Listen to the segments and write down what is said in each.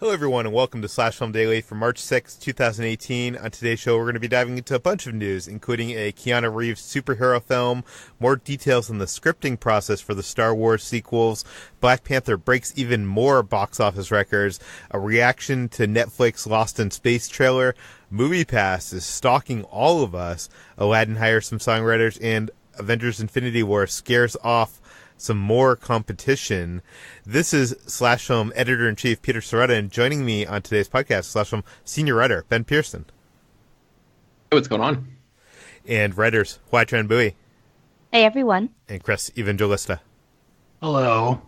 Hello, everyone, and welcome to Slash Film Daily for March 6, 2018. On today's show, we're going to be diving into a bunch of news, including a Keanu Reeves superhero film, more details on the scripting process for the Star Wars sequels, Black Panther breaks even more box office records, a reaction to Netflix Lost in Space trailer, MoviePass is stalking all of us, Aladdin hires some songwriters, and Avengers Infinity War scares off some more competition. This is Slash Film Editor-in-Chief Peter Sciretta, and joining me on today's podcast, Slash Film Senior Writer Ben Pearson. Hey, what's going on? And writers Hoai-Tran. Hey, everyone. And Chris Evangelista. Hello.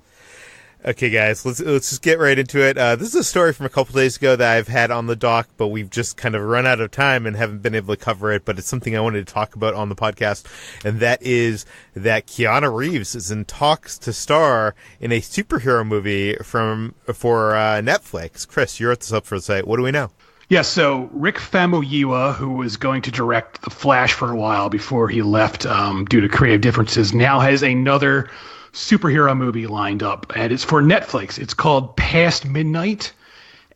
Okay, guys, let's just get right into it. This is a story from a couple days ago that I've had on the dock, but we've just kind of run out of time and haven't been able to cover it, but it's something I wanted to talk about on the podcast, and that is that Keanu Reeves is in talks to star in a superhero movie for Netflix. Chris, you wrote this up for the site. What do we know? Yeah, so Rick Famuyiwa, who was going to direct The Flash for a while before he left due to creative differences, now has another superhero movie lined up, and it's for Netflix. It's called Past Midnight,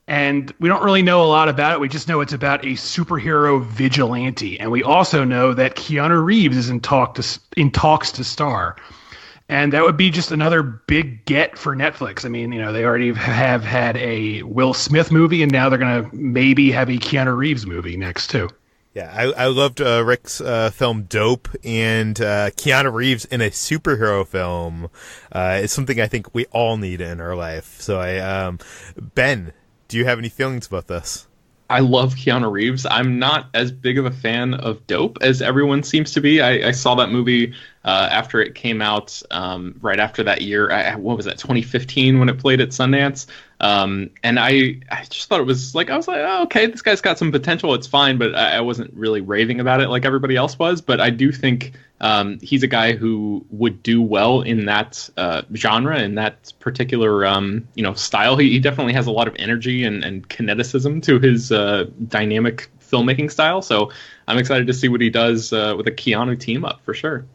and we don't really know a lot about it. We just know it's about a superhero vigilante, and we also know that Keanu Reeves is in talks to star, and that would be just another big get for Netflix. I mean, you know, they already have had a Will Smith movie, and now they're gonna maybe have a Keanu Reeves movie next too. Yeah, I loved Rick's film Dope, and Keanu Reeves in a superhero film is something I think we all need in our life. So, Ben, do you have any feelings about this? I love Keanu Reeves. I'm not as big of a fan of Dope as everyone seems to be. I saw that movie after it came out, right after that year. What was that, 2015, when it played at Sundance? And I just thought it was like, I was like, oh, okay, this guy's got some potential. It's fine, but I wasn't really raving about it like everybody else was. But I do think he's a guy who would do well in that genre, in that particular style. He definitely has a lot of energy and kineticism to his dynamic filmmaking style. So I'm excited to see what he does with a Keanu team up for sure.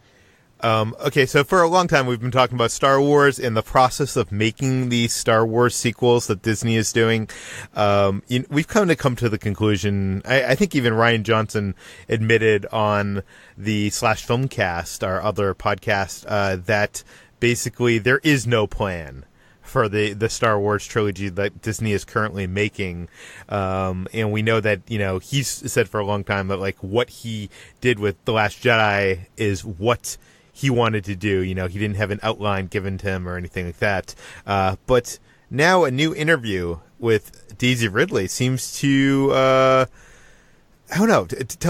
Okay, so for a long time we've been talking about Star Wars and the process of making these Star Wars sequels that Disney is doing. We've come to the conclusion, I think even Rian Johnson admitted on the Slash Filmcast, our other podcast, that basically there is no plan for the Star Wars trilogy that Disney is currently making. And we know that, he's said for a long time that, like, what he did with The Last Jedi is what he wanted to do. He didn't have an outline given to him or anything like that. But now a new interview with Daisy Ridley seems to, tell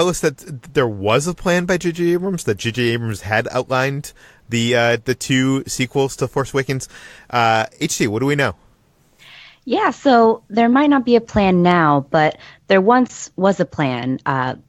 us that there was a plan by J.J. Abrams, that J.J. Abrams had outlined the two sequels to Force Awakens. HT, what do we know? Yeah, so there might not be a plan now, but there once was a plan,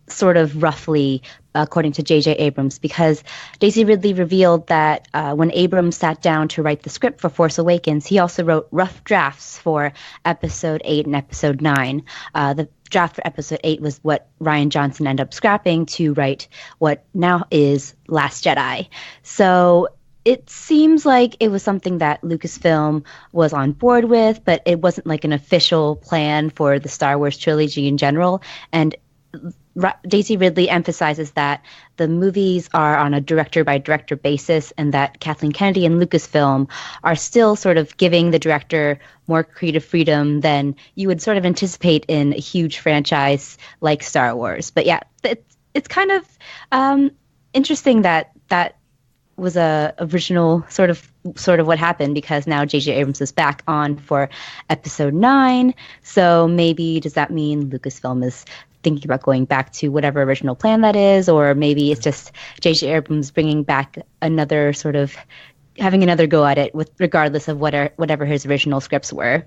sort of roughly, according to J.J. Abrams, because Daisy Ridley revealed that when Abrams sat down to write the script for Force Awakens, he also wrote rough drafts for Episode 8 and Episode 9. The draft for Episode 8 was what Rian Johnson ended up scrapping to write what now is Last Jedi. So it seems like it was something that Lucasfilm was on board with, but it wasn't like an official plan for the Star Wars trilogy in general. And Daisy Ridley emphasizes that the movies are on a director-by-director basis, and that Kathleen Kennedy and Lucasfilm are still sort of giving the director more creative freedom than you would sort of anticipate in a huge franchise like Star Wars. But yeah, it's kind of interesting that was a original sort of what happened, because now J.J. Abrams is back on for Episode 9. So maybe does that mean Lucasfilm is thinking about going back to whatever original plan that is, or maybe it's just J.J. Abrams bringing back another sort of having another go at it, with regardless of whatever his original scripts were.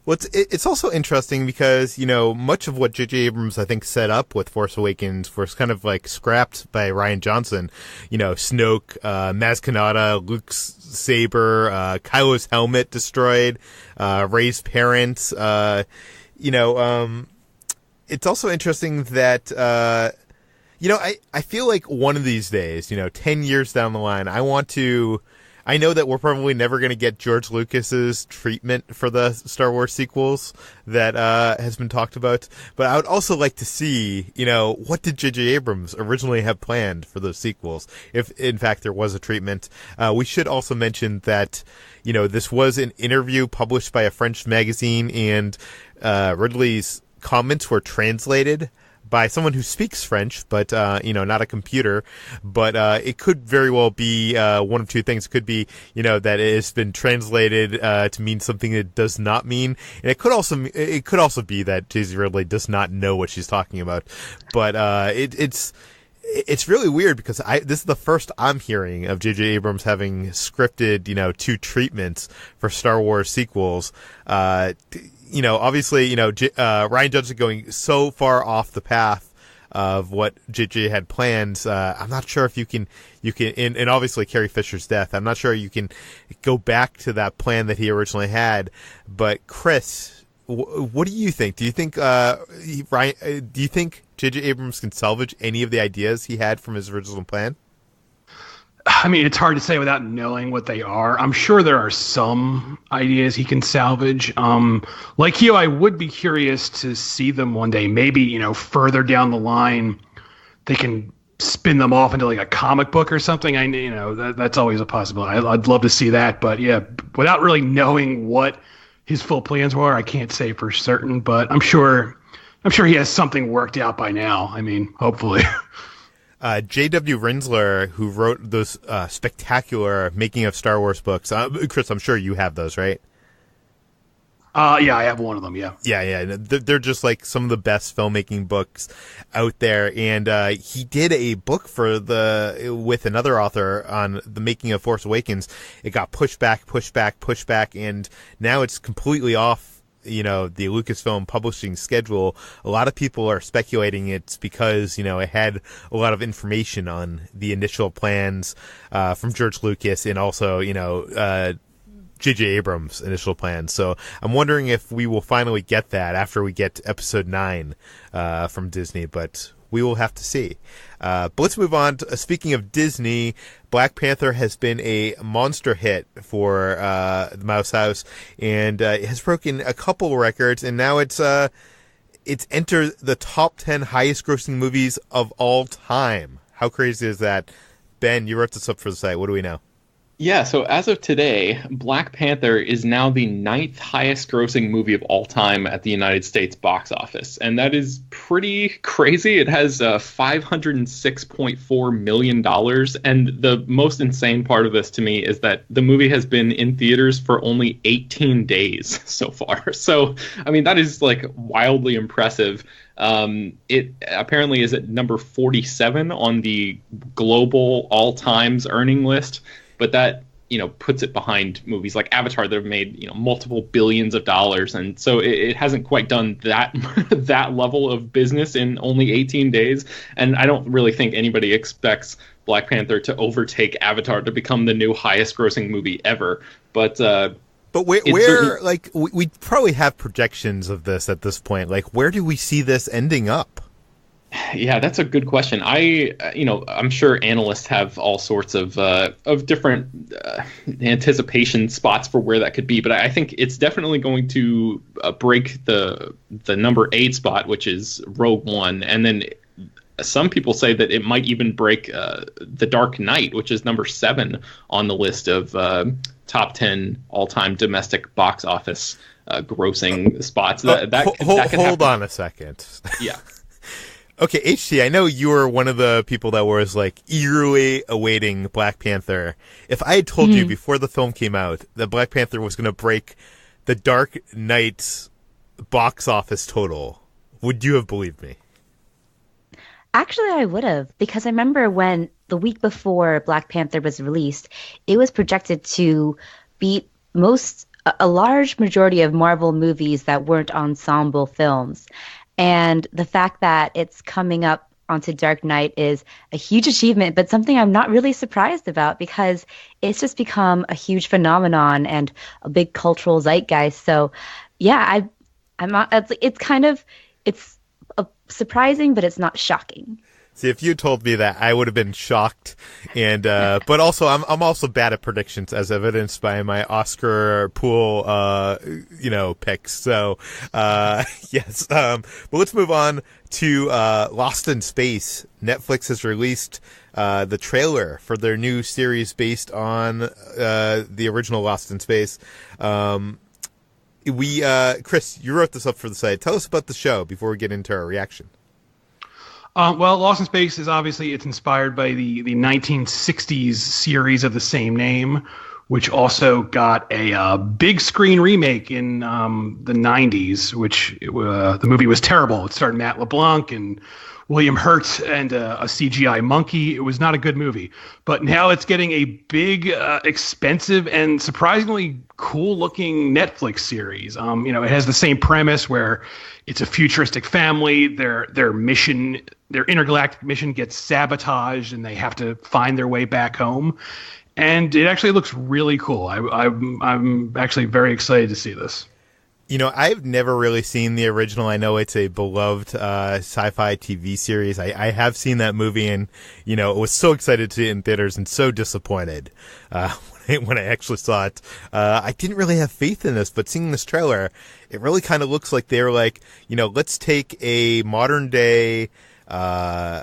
Well, it's also interesting because, much of what J.J. Abrams, I think, set up with Force Awakens was kind of like scrapped by Rian Johnson. Snoke, Maz Kanata, Luke's saber, Kylo's helmet destroyed, Rey's parents. It's also interesting that, I feel like one of these days, 10 years down the line, I want to I know that we're probably never going to get George Lucas's treatment for the Star Wars sequels that has been talked about, but I would also like to see, what did J.J. Abrams originally have planned for those sequels, if in fact there was a treatment. We should also mention that, this was an interview published by a French magazine, and Ridley's comments were translated by someone who speaks French, but, not a computer. But it could very well be one of two things. It could be, that it has been translated to mean something it does not mean. And it could also be that Daisy Ridley does not know what she's talking about. But it's really weird because this is the first I'm hearing of J.J. Abrams having scripted, 2 treatments for Star Wars sequels. Obviously, Rian Johnson going so far off the path of what JJ had planned. I'm not sure if you can, and obviously Carrie Fisher's death. I'm not sure you can go back to that plan that he originally had. But Chris, what do you think? Do you think do you think JJ Abrams can salvage any of the ideas he had from his original plan? I mean, it's hard to say without knowing what they are. I'm sure there are some ideas he can salvage. Like you, I would be curious to see them one day. Maybe, further down the line, they can spin them off into like a comic book or something. That's always a possibility. I'd love to see that. But yeah, without really knowing what his full plans were, I can't say for certain. But I'm sure he has something worked out by now. I mean, hopefully. J.W. Rinsler, who wrote those spectacular Making of Star Wars books. Chris, I'm sure you have those, right? Yeah, I have one of them, yeah. Yeah. They're just like some of the best filmmaking books out there. And he did a book with another author on the making of Force Awakens. It got pushed back, and now it's completely off the Lucasfilm publishing schedule. A lot of people are speculating it's because, it had a lot of information on the initial plans from George Lucas and also, J.J. Abrams' initial plans. So I'm wondering if we will finally get that after we get to episode 9 from Disney, but we will have to see. But let's move on. Speaking of Disney, Black Panther has been a monster hit for the Mouse House, and it has broken a couple records, and now it's entered the top 10 highest-grossing movies of all time. How crazy is that? Ben, you wrote this up for the site. What do we know? Yeah, so as of today, Black Panther is now the 9th highest grossing movie of all time at the United States box office. And that is pretty crazy. It has $506.4 million. And the most insane part of this to me is that the movie has been in theaters for only 18 days so far. So, I mean, that is like wildly impressive. It apparently is at number 47 on the global all-times earning list. But that, puts it behind movies like Avatar that have made, multiple billions of dollars. And so it hasn't quite done that that level of business in only 18 days. And I don't really think anybody expects Black Panther to overtake Avatar to become the new highest grossing movie ever. But we probably have projections of this at this point. Like, where do we see this ending up? Yeah, that's a good question. I'm sure analysts have all sorts of different anticipation spots for where that could be, but I think it's definitely going to break the number 8 spot, which is Rogue One, and then some people say that it might even break The Dark Knight, which is number 7 on the list of top 10 all-time domestic box office grossing spots. Hold on a second. Yeah. Okay, HT, I know you were one of the people that was like eagerly awaiting Black Panther. If I had told you before the film came out that Black Panther was going to break the Dark Knight's box office total, would you have believed me? Actually, I would have, because I remember when the week before Black Panther was released, it was projected to beat a large majority of Marvel movies that weren't ensemble films. And the fact that it's coming up onto Dark Knight is a huge achievement, but something I'm not really surprised about because it's just become a huge phenomenon and a big cultural zeitgeist. So, yeah, I'm not. It's surprising, but it's not shocking. See, if you told me that, I would have been shocked. And but also, I'm also bad at predictions, as evidenced by my Oscar pool, picks. So, yes. But let's move on to Lost in Space. Netflix has released the trailer for their new series based on the original Lost in Space. Chris, you wrote this up for the site. Tell us about the show before we get into our reaction. Well, Lost in Space is obviously it's inspired by the 1960s series of the same name, which also got a big screen remake in the 90s, which the movie was terrible. It starred Matt LeBlanc and William Hurt and a CGI monkey. It was not a good movie. But now it's getting a big, expensive, and surprisingly cool-looking Netflix series. It has the same premise where it's a futuristic family. Their intergalactic mission gets sabotaged, and they have to find their way back home. And it actually looks really cool. I'm actually very excited to see this. I've never really seen the original. I know it's a beloved sci-fi TV series. I have seen that movie, and was so excited to see it in theaters and so disappointed when I actually saw it. I didn't really have faith in this, but seeing this trailer, it really kind of looks like they're like, let's take a modern day, J.J.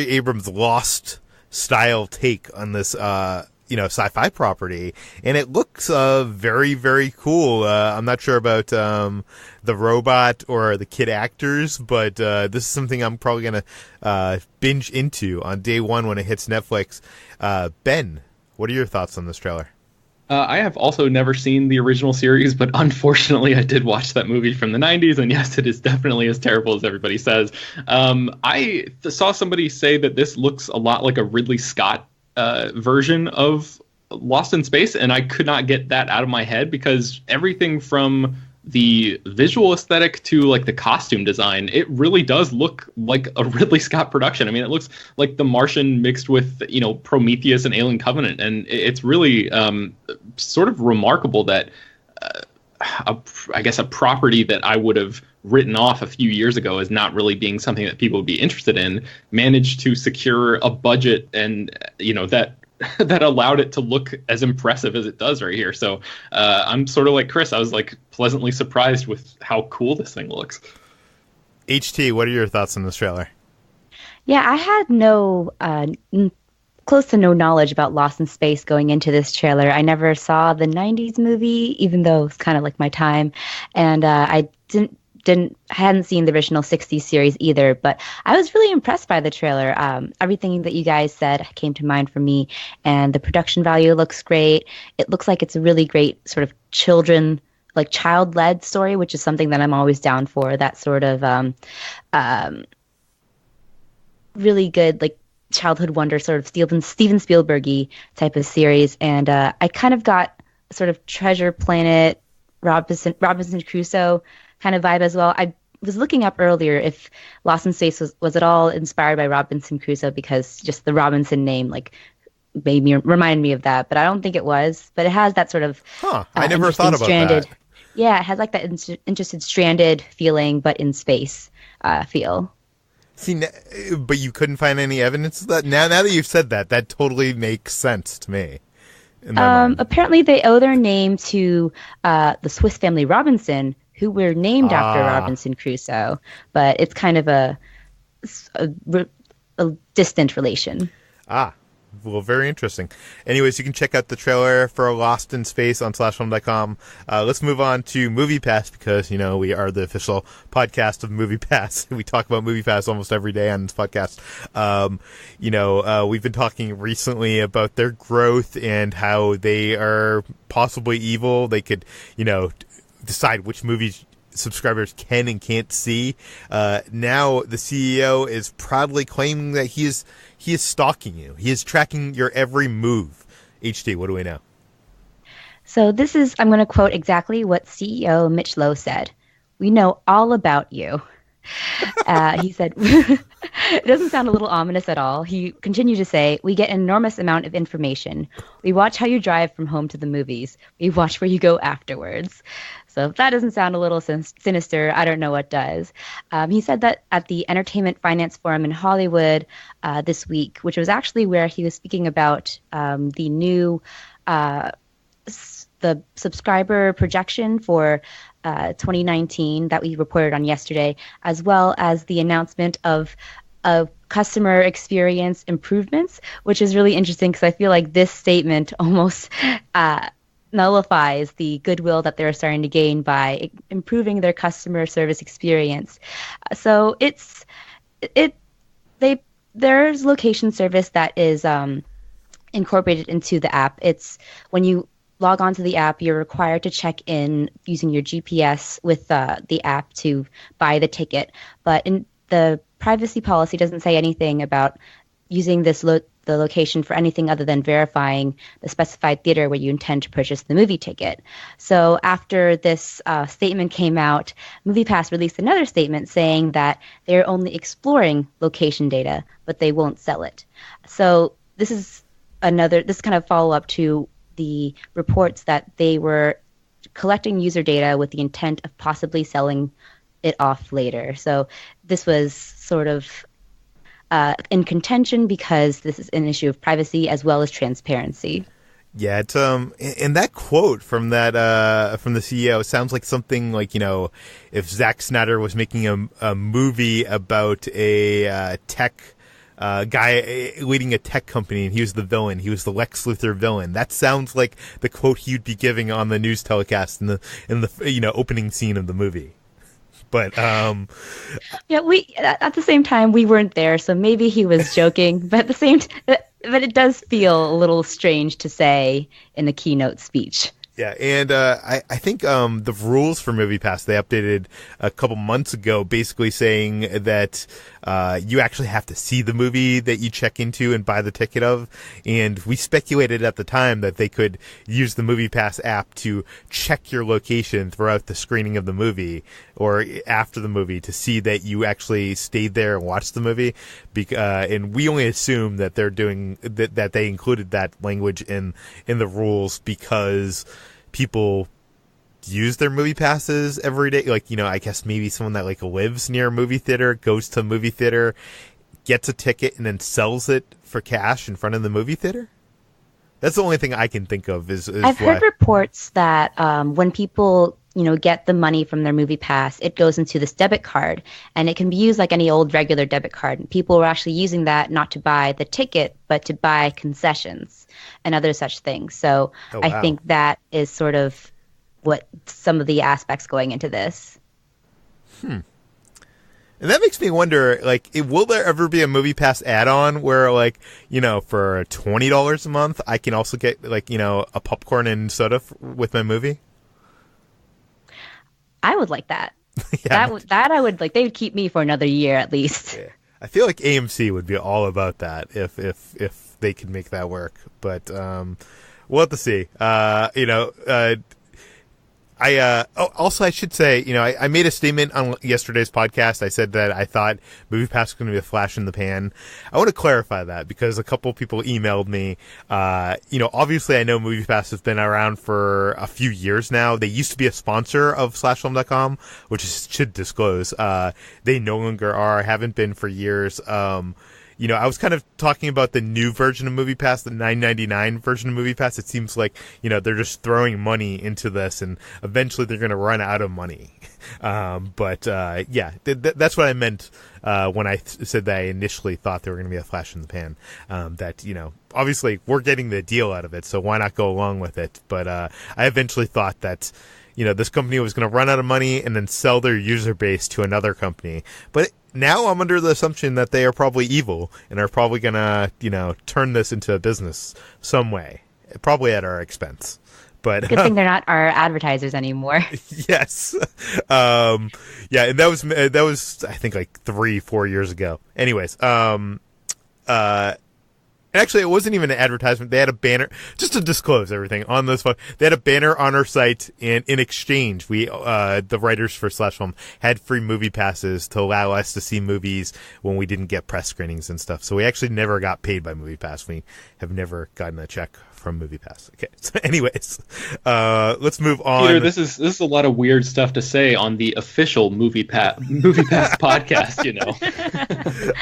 Abrams Lost style take on this, sci-fi property, and it looks very, very cool. I'm not sure about the robot or the kid actors, but this is something I'm probably going to binge into on day one when it hits Netflix. Ben, what are your thoughts on this trailer? I have also never seen the original series, but unfortunately I did watch that movie from the 90s, and yes, it is definitely as terrible as everybody says. I saw somebody say that this looks a lot like a Ridley Scott version of Lost in Space, and I could not get that out of my head because everything from the visual aesthetic to like the costume design, it really does look like a Ridley Scott production. I mean, it looks like The Martian mixed with, Prometheus and Alien Covenant, and it's really sort of remarkable that a property that I would have written off a few years ago as not really being something that people would be interested in managed to secure a budget and that allowed it to look as impressive as it does right here. So I'm sort of like Chris. I was like pleasantly surprised with how cool this thing looks. HT, what are your thoughts on this trailer? Yeah, I had close to no knowledge about Lost in Space going into this trailer. I never saw the 90s movie, even though it's kind of like my time. And I hadn't seen the original 60s series either, but I was really impressed by the trailer. Everything that you guys said came to mind for me, and the production value looks great. It looks like it's a really great sort of child-led story, which is something that I'm always down for, that sort of really good, like, childhood wonder, sort of Steven Spielberg-y type of series. And I kind of got a sort of Treasure Planet, Robinson Crusoe kind of vibe as well. I was looking up earlier if Lost in Space was at all inspired by Robinson Crusoe, because just the Robinson name reminded me of that, but I don't think it was. But it has that sort of I never thought about that. Yeah, it has like that interested stranded feeling, but in space feel. See, but you couldn't find any evidence of that? Now that you've said that, that totally makes sense to me. Apparently they owe their name to the Swiss family Robinson, who were named after Robinson Crusoe, but it's kind of a distant relation. Well, very interesting. Anyways, you can check out the trailer for Lost in Space on /film.com. Let's move on to MoviePass, because, we are the official podcast of MoviePass. We talk about MoviePass almost every day on this podcast. We've been talking recently about their growth and how they are possibly evil. They could, decide which movies subscribers can and can't see. Now the CEO is proudly claiming that he is stalking you. He is tracking your every move. HT, what do we know? So I'm going to quote exactly what CEO Mitch Lowe said. "We know all about you." He said, it doesn't sound a little ominous at all. He continued to say, "We get an enormous amount of information. We watch how you drive from home to the movies. We watch where you go afterwards." So if that doesn't sound a little sinister, I don't know what does. He said that at the Entertainment Finance Forum in Hollywood this week, which was actually where he was speaking about the new the subscriber projection for 2019 that we reported on yesterday, as well as the announcement of customer experience improvements, which is really interesting because I feel like this statement almost nullifies the goodwill that they're starting to gain by improving their customer service experience. So there's location service that is incorporated into the app. It's when you log onto the app, you're required to check in using your GPS with the app to buy the ticket. But in the privacy policy doesn't say anything about using the location for anything other than verifying the specified theater where you intend to purchase the movie ticket. So after this statement came out, MoviePass released another statement saying that they're only exploring location data, but they won't sell it. So this kind of follow-up to the reports that they were collecting user data with the intent of possibly selling it off later. So this was sort of in contention because this is an issue of privacy as well as transparency. Yeah, it's and that quote from that from the CEO sounds like something like, if Zack Snyder was making a movie about a tech guy leading a tech company and he was the villain, he was the Lex Luthor villain. That sounds like the quote he'd be giving on the news telecast in the opening scene of the movie. But yeah, we at the same time we weren't there, so maybe he was joking. But but it does feel a little strange to say in a keynote speech. Yeah, and I think the rules for MoviePass they updated a couple months ago, basically saying that you actually have to see the movie that you check into and buy the ticket of. And we speculated at the time that they could use the MoviePass app to check your location throughout the screening of the movie or after the movie to see that you actually stayed there and watched the movie. And we only assume that they're doing that they included that language in the rules because people use their movie passes every day. Like, I guess maybe someone that lives near a movie theater, goes to a movie theater, gets a ticket and then sells it for cash in front of the movie theater. That's the only thing I can think of is I've heard reports that when people, get the money from their movie pass, it goes into this debit card and it can be used like any old regular debit card. And people were actually using that not to buy the ticket, but to buy concessions and other such things. So oh, wow. I think that is sort of what some of the aspects going into this. And that makes me wonder, will there ever be a MoviePass add-on where, for $20 a month, I can also get, a popcorn and soda with my movie? I would like that. Yeah. That I would like. They would keep me for another year at least. Yeah. I feel like AMC would be all about that if they could make that work. But we'll have to see. Also, I should say, I made a statement on yesterday's podcast. I said that I thought MoviePass was going to be a flash in the pan. I want to clarify that because a couple people emailed me. Obviously I know MoviePass has been around for a few years now. They used to be a sponsor of SlashFilm.com, which should disclose. They no longer are, haven't been for years. I was kind of talking about the new version of MoviePass, the $9.99 version of MoviePass. It seems like, they're just throwing money into this and eventually they're going to run out of money. That's what I meant when I said that I initially thought they were going to be a flash in the pan. Obviously we're getting the deal out of it, so why not go along with it? But I eventually thought that this company was going to run out of money and then sell their user base to another company. But now I'm under the assumption that they are probably evil and are probably going to, turn this into a business some way, probably at our expense. But good thing they're not our advertisers anymore. Yes. And that was I think 3-4 years ago. Anyways, actually, it wasn't even an advertisement. They had a banner, just to disclose everything on this phone. They had a banner on our site, and in exchange, we, the writers for Slash Film, had free movie passes to allow us to see movies when we didn't get press screenings and stuff. So we actually never got paid by MoviePass. We have never gotten a check from MoviePass. Okay. So anyways, let's move on. Peter, this is a lot of weird stuff to say on the official MoviePass podcast, you know.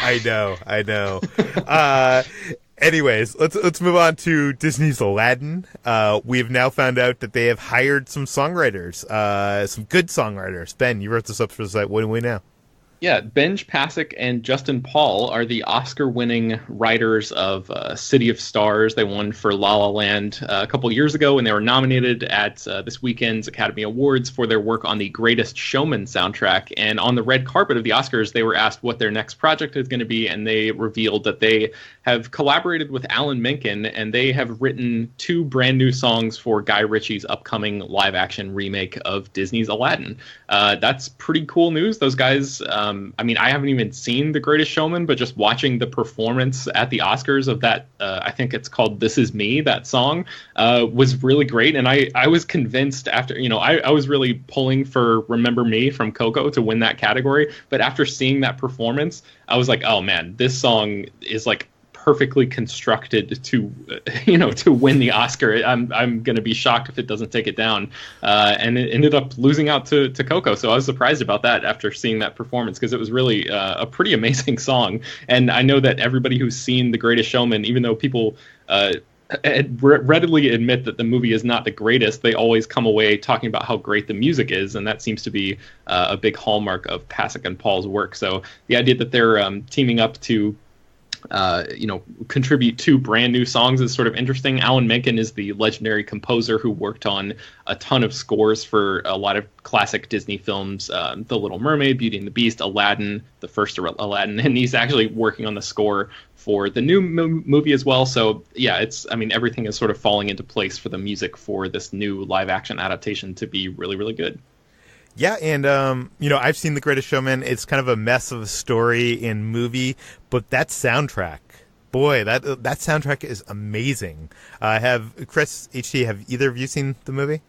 I know. Anyways, let's move on to Disney's Aladdin. We have now found out that they have hired some songwriters, some good songwriters. Ben, you wrote this up for the site. What do we know? Yeah, Benj Pasek and Justin Paul are the Oscar-winning writers of City of Stars. They won for La La Land a couple years ago, and they were nominated at this weekend's Academy Awards for their work on the Greatest Showman soundtrack. And on the red carpet of the Oscars, they were asked what their next project is going to be, and they revealed that they have collaborated with Alan Menken, and they have written 2 brand new songs for Guy Ritchie's upcoming live-action remake of Disney's Aladdin. That's pretty cool news. Those guys... I mean, I haven't even seen The Greatest Showman, but just watching the performance at the Oscars of that, I think it's called This Is Me, that song, was really great. And I was convinced after, I was really pulling for Remember Me from Coco to win that category. But after seeing that performance, I was like, oh man, this song is like perfectly constructed to win the Oscar. I'm going to be shocked if it doesn't take it down. And it ended up losing out to Coco. So I was surprised about that after seeing that performance, because it was really a pretty amazing song. And I know that everybody who's seen The Greatest Showman, even though people readily admit that the movie is not the greatest, they always come away talking about how great the music is. And that seems to be a big hallmark of Pasek and Paul's work. So the idea that they're teaming up to contribute 2 brand new songs is sort of interesting. Alan Menken is the legendary composer who worked on a ton of scores for a lot of classic Disney films, The Little Mermaid, Beauty and the Beast, Aladdin, the first Aladdin, and he's actually working on the score for the new movie as well. So yeah, everything is sort of falling into place for the music for this new live action adaptation to be really, really good. Yeah, and, I've seen The Greatest Showman. It's kind of a mess of a story in movie, but that soundtrack, boy, that soundtrack is amazing. Chris, HT, have either of you seen the movie?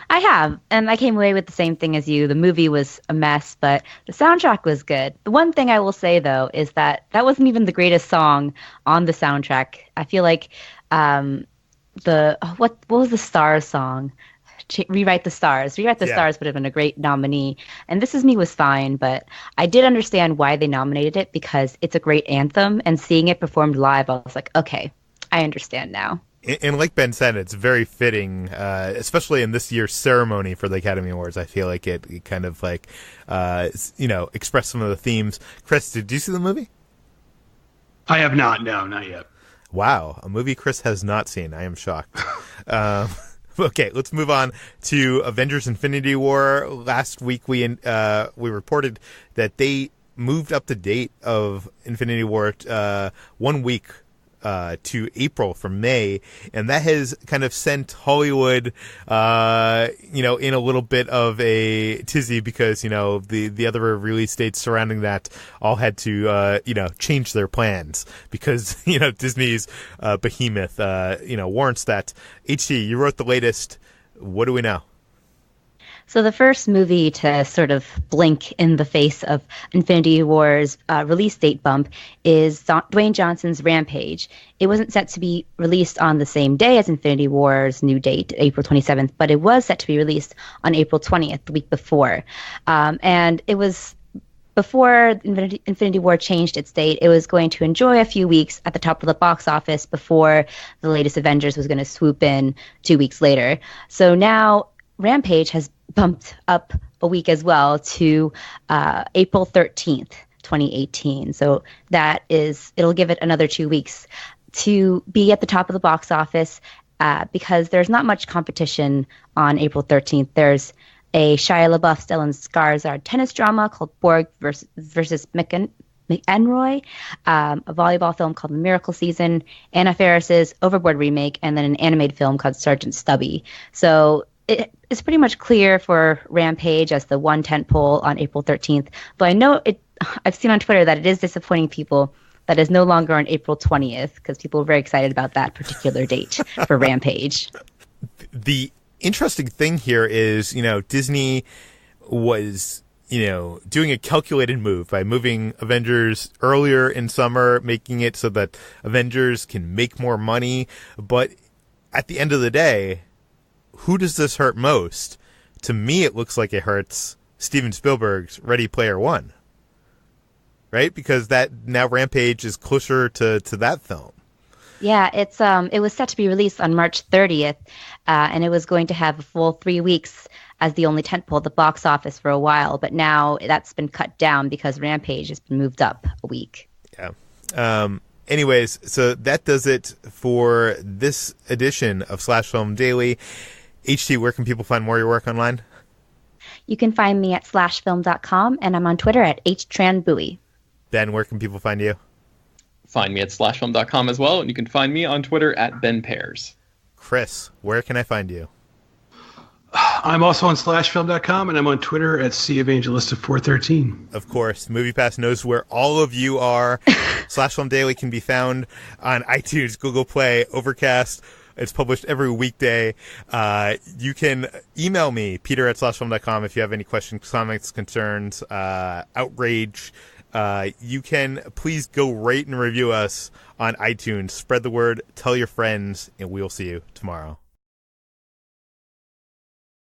I have, and I came away with the same thing as you. The movie was a mess, but the soundtrack was good. The one thing I will say, though, is that wasn't even the greatest song on the soundtrack. I feel like what was the Stars song? Rewrite the Stars. Rewrite the Stars would have been a great nominee. And This Is Me was fine, but I did understand why they nominated it, because it's a great anthem, and seeing it performed live, I was like, okay, I understand now. And like Ben said, it's very fitting, especially in this year's ceremony for the Academy Awards. I feel like it kind of like, expressed some of the themes. Chris, did you see the movie? I have not. No, not yet. Wow. A movie Chris has not seen. I am shocked. Okay, let's move on to Avengers Infinity War. Last week we reported that they moved up the date of Infinity War 1 week to April from May, and that has kind of sent Hollywood, in a little bit of a tizzy, because, the other release dates surrounding that all had to, change their plans because, Disney's behemoth, warrants that. HT, you wrote the latest. What do we know? So the first movie to sort of blink in the face of Infinity War's release date bump is Dwayne Johnson's Rampage. It wasn't set to be released on the same day as Infinity War's new date, April 27th, but it was set to be released on April 20th, the week before. And it was before Infinity War changed its date. It was going to enjoy a few weeks at the top of the box office before the latest Avengers was going to swoop in 2 weeks later. So now Rampage has bumped up a week as well to April 13th, 2018. So it'll give it another 2 weeks to be at the top of the box office, because there's not much competition on April 13th. There's a Shia LaBeouf, Stellan Skarsgård tennis drama called Borg versus McEnroy, a volleyball film called The Miracle Season, Anna Faris's Overboard remake, and then an animated film called Sergeant Stubby. So it's pretty much clear for Rampage as the one tentpole on April 13th. But I know I've seen on Twitter that it is disappointing people that is no longer on April 20th, because people are very excited about that particular date for Rampage. The interesting thing here is, Disney was doing a calculated move by moving Avengers earlier in summer, making it so that Avengers can make more money. But at the end of the day, who does this hurt most? To me, it looks like it hurts Steven Spielberg's Ready Player One, right? Because that now Rampage is closer to that film. Yeah, it was set to be released on March 30th, and it was going to have a full 3 weeks as the only tentpole at the box office for a while. But now that's been cut down because Rampage has been moved up a week. Yeah. Anyways, so that does it for this edition of Slash Film Daily. HT, where can people find more of your work online? You can find me at slashfilm.com, and I'm on Twitter at HTranBuoy. Ben, where can people find you? Find me at slashfilm.com as well, and you can find me on Twitter at Ben Pears. Chris, where can I find you? I'm also on slashfilm.com, and I'm on Twitter at Evangelista413. Of course, MoviePass knows where all of you are. Slash Film Daily can be found on iTunes, Google Play, Overcast. It's published every weekday. You can email me, Peter at slashfilm.com, if you have any questions, comments, concerns, outrage. You can please go rate and review us on iTunes. Spread the word, tell your friends, and we'll see you tomorrow.